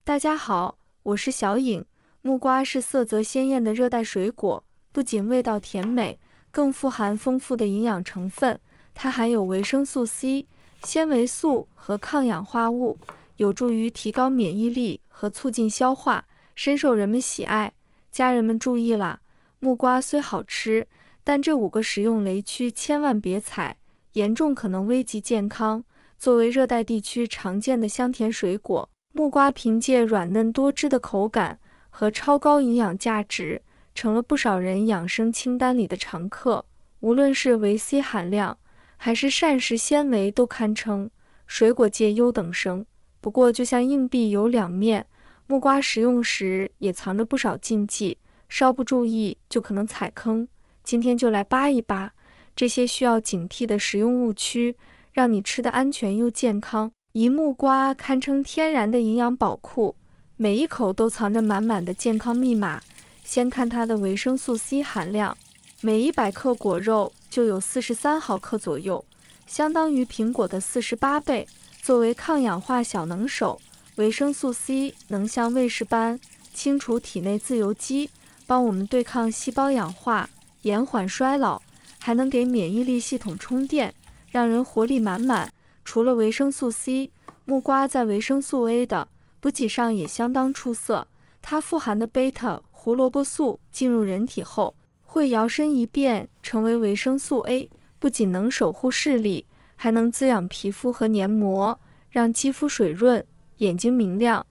大家好，我是小颖。木瓜是色泽鲜艳的热带水果，不仅味道甜美，更富含丰富的营养成分。它含有维生素 C、纤维素和抗氧化物，有助于提高免疫力和促进消化，深受人们喜爱。家人们注意啦，木瓜虽好吃，但这5个食用雷区千万别踩，严重可能危及健康。作为热带地区常见的香甜水果，木瓜凭借软嫩多汁的口感和超高营养价值，成了不少人养生清单里的常客。无论是维 C 含量，还是膳食纤维，都堪称水果界优等生。不过，就像硬币有2面，木瓜食用时也藏着不少禁忌，稍不注意就可能踩坑。今天就来扒一扒这些需要警惕的食用误区，让你吃得安全又健康。木瓜堪称天然的营养宝库，每一口都藏着满满的健康密码。先看它的维生素 C 含量，每100克果肉就有43毫克左右，相当于苹果的48倍。作为抗氧化小能手，维生素 C 能像卫士般清除体内自由基，帮我们对抗细胞氧化，延缓衰老，还能给免疫力系统充电，让人活力满满。除了维生素 C， 木瓜在维生素 A 的补给上也相当出色。它富含的贝塔胡萝卜素进入人体后，会摇身一变成为维生素 A， 不仅能守护视力，还能滋养皮肤和黏膜，让肌肤水润，眼睛明亮。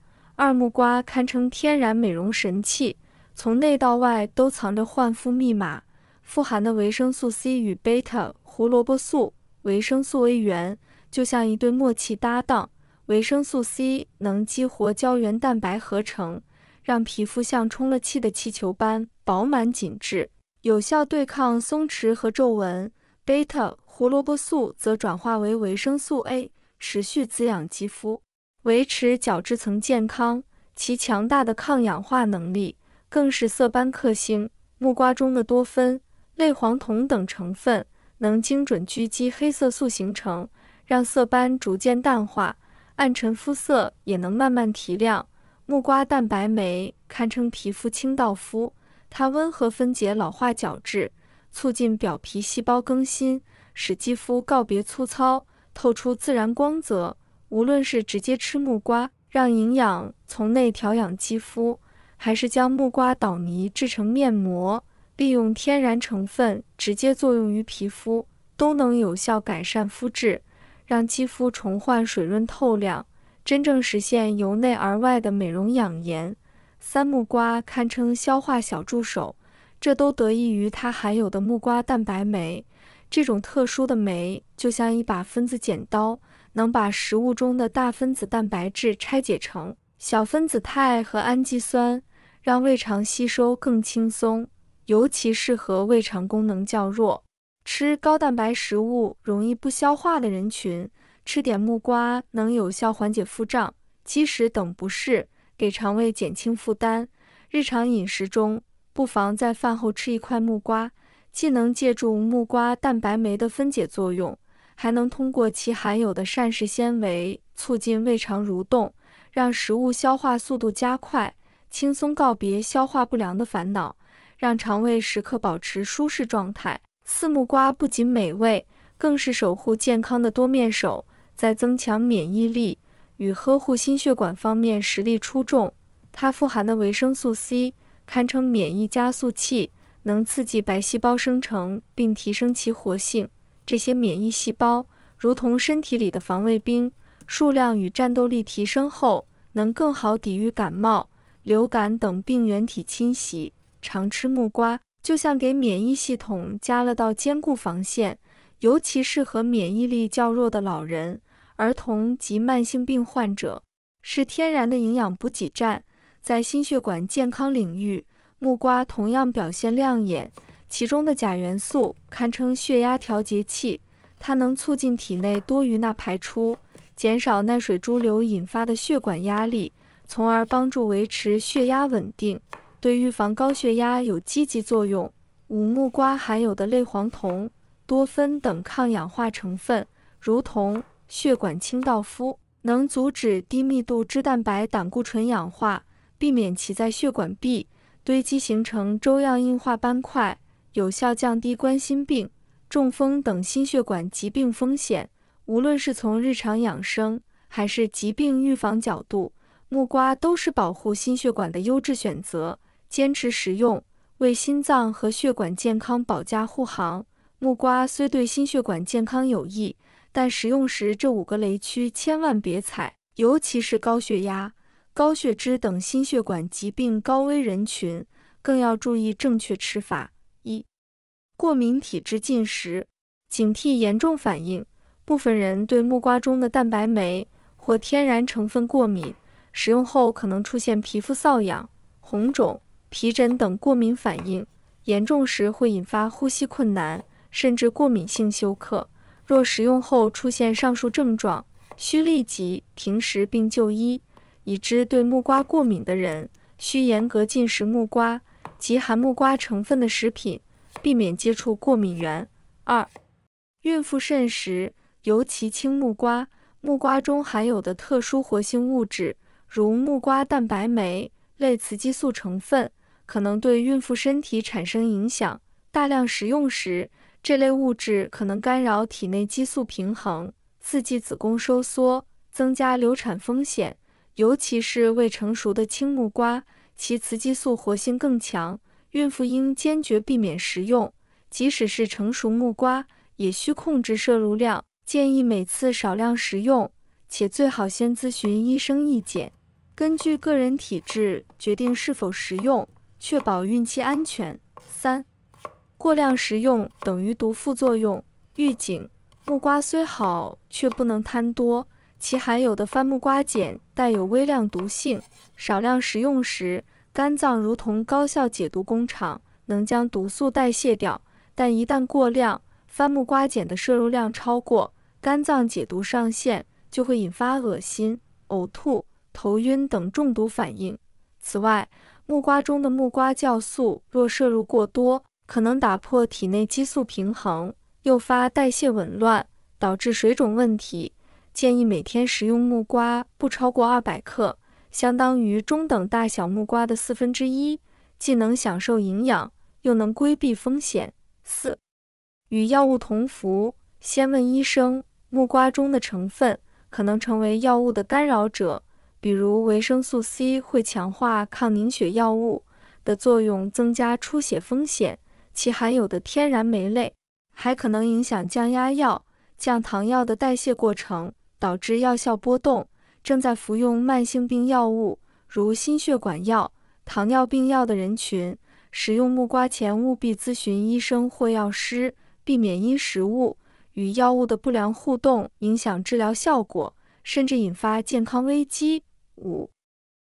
木瓜堪称天然美容神器，从内到外都藏着焕肤密码。富含的维生素 C 与贝塔胡萝卜素、维生素 A 源就像一对默契搭档。维生素 C 能激活胶原蛋白合成，让皮肤像充了气的气球般饱满紧致，有效对抗松弛和皱纹。贝塔胡萝卜素则转化为维生素 A， 持续滋养肌肤，维持角质层健康。其强大的抗氧化能力更是色斑克星。木瓜中的多酚、类黄酮等成分能精准狙击黑色素形成，让色斑逐渐淡化，暗沉肤色也能慢慢提亮。木瓜蛋白酶堪称皮肤清道夫，它温和分解老化角质，促进表皮细胞更新，使肌肤告别粗糙，透出自然光泽。无论是直接吃木瓜，让营养从内调养肌肤，还是将木瓜捣泥制成面膜，利用天然成分直接作用于皮肤，都能有效改善肤质，让肌肤重焕水润透亮，真正实现由内而外的美容养颜。木瓜堪称消化小助手，这都得益于它含有的木瓜蛋白酶。这种特殊的酶就像一把分子剪刀，能把食物中的大分子蛋白质拆解成小分子肽和氨基酸，让胃肠吸收更轻松，尤其适合胃肠功能较弱、吃高蛋白食物容易不消化的人群。吃点木瓜能有效缓解腹胀、积食等不适，给肠胃减轻负担。日常饮食中，不妨在饭后吃一块木瓜，既能借助木瓜蛋白酶的分解作用，还能通过其含有的膳食纤维促进胃肠蠕动，让食物消化速度加快，轻松告别消化不良的烦恼，让肠胃时刻保持舒适状态。木瓜不仅美味，更是守护健康的多面手，在增强免疫力与呵护心血管方面实力出众。它富含的维生素 C 堪称免疫加速器，能刺激白细胞生成并提升其活性。这些免疫细胞如同身体里的防卫兵，数量与战斗力提升后，能更好抵御感冒、流感等病原体侵袭。常吃木瓜就像给免疫系统加了道坚固防线，尤其适合免疫力较弱的老人、儿童及慢性病患者，是天然的营养补给站。在心血管健康领域，木瓜同样表现亮眼，其中的钾元素堪称血压调节器，它能促进体内多余钠排出，减少耐水潴留引发的血管压力，从而帮助维持血压稳定，对预防高血压有积极作用。木瓜含有的类黄酮、多酚等抗氧化成分，如同血管清道夫，能阻止低密度脂蛋白胆固醇氧化，避免其在血管壁堆积形成粥样硬化斑块，有效降低冠心病、中风等心血管疾病风险。无论是从日常养生还是疾病预防角度，木瓜都是保护心血管的优质选择。坚持食用，为心脏和血管健康保驾护航。木瓜虽对心血管健康有益，但食用时这5个雷区千万别踩，尤其是高血压、高血脂等心血管疾病高危人群，更要注意正确吃法。1、过敏体质进食，警惕严重反应。部分人对木瓜中的蛋白酶或天然成分过敏，食用后可能出现皮肤瘙痒、红肿、皮疹等过敏反应，严重时会引发呼吸困难，甚至过敏性休克。若食用后出现上述症状，需立即停食并就医。已知对木瓜过敏的人，需严格禁食木瓜及含木瓜成分的食品，避免接触过敏源。2、孕妇慎食，尤其青木瓜。木瓜中含有的特殊活性物质，如木瓜蛋白酶类雌激素成分，可能对孕妇身体产生影响。大量食用时，这类物质可能干扰体内激素平衡，刺激子宫收缩，增加流产风险。尤其是未成熟的青木瓜，其雌激素活性更强，孕妇应坚决避免食用。即使是成熟木瓜，也需控制摄入量，建议每次少量食用，且最好先咨询医生意见，根据个人体质决定是否食用，确保孕期安全。3、过量食用等于毒副作用。预警：木瓜虽好，却不能贪多，其含有的番木瓜碱带有微量毒性，少量食用时，肝脏如同高效解毒工厂，能将毒素代谢掉，但一旦过量，番木瓜碱的摄入量超过肝脏解毒上限，就会引发恶心、呕吐、头晕等中毒反应。此外，木瓜中的木瓜酵素若摄入过多，可能打破体内激素平衡，诱发代谢紊乱，导致水肿问题。建议每天食用木瓜不超过200克，相当于中等大小木瓜的1/4，既能享受营养，又能规避风险。4、与药物同服，先问医生。木瓜中的成分可能成为药物的干扰者，比如维生素 C 会强化抗凝血药物的作用，增加出血风险。其含有的天然酶类还可能影响降压药、降糖药的代谢过程，导致药效波动。正在服用慢性病药物，如心血管药、糖尿病药的人群，食用木瓜前务必咨询医生或药师，避免因食物与药物的不良互动影响治疗效果，甚至引发健康危机。5、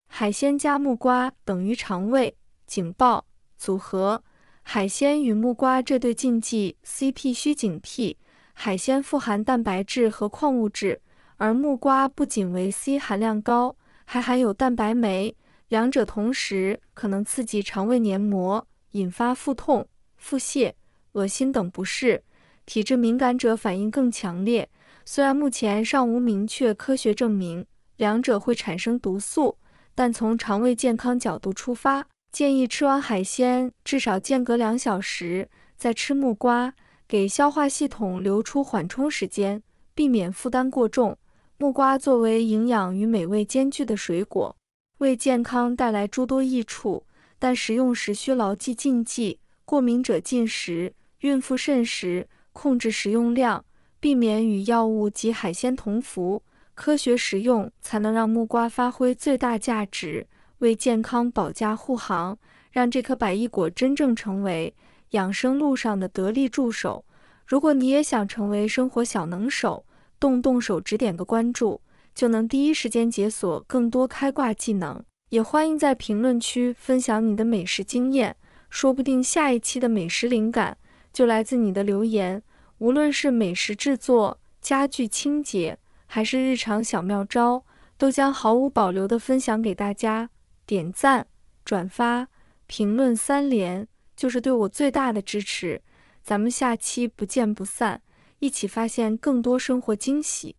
海鲜加木瓜等于肠胃警报组合。海鲜与木瓜这对禁忌 CP 需警惕。海鲜富含蛋白质和矿物质，而木瓜不仅维 C 含量高，还含有蛋白酶，两者同时可能刺激肠胃黏膜，引发腹痛、腹泻、恶心等不适。体质敏感者反应更强烈。虽然目前尚无明确科学证明两者会产生毒素，但从肠胃健康角度出发，建议吃完海鲜至少间隔2小时再吃木瓜，给消化系统留出缓冲时间，避免负担过重。木瓜作为营养与美味兼具的水果，为健康带来诸多益处，但食用时需牢记禁忌：过敏者禁食，孕妇慎食，控制食用量，避免与药物及海鲜同服。科学食用才能让木瓜发挥最大价值，为健康保驾护航，让这颗百益果真正成为养生路上的得力助手。如果你也想成为生活小能手，动手指点个关注，就能第一时间解锁更多开挂技能。也欢迎在评论区分享你的美食经验，说不定下一期的美食灵感就来自你的留言。无论是美食制作、家具清洁，还是日常小妙招，都将毫无保留地分享给大家。点赞、转发、评论3连，就是对我最大的支持。咱们下期不见不散，一起发现更多生活惊喜。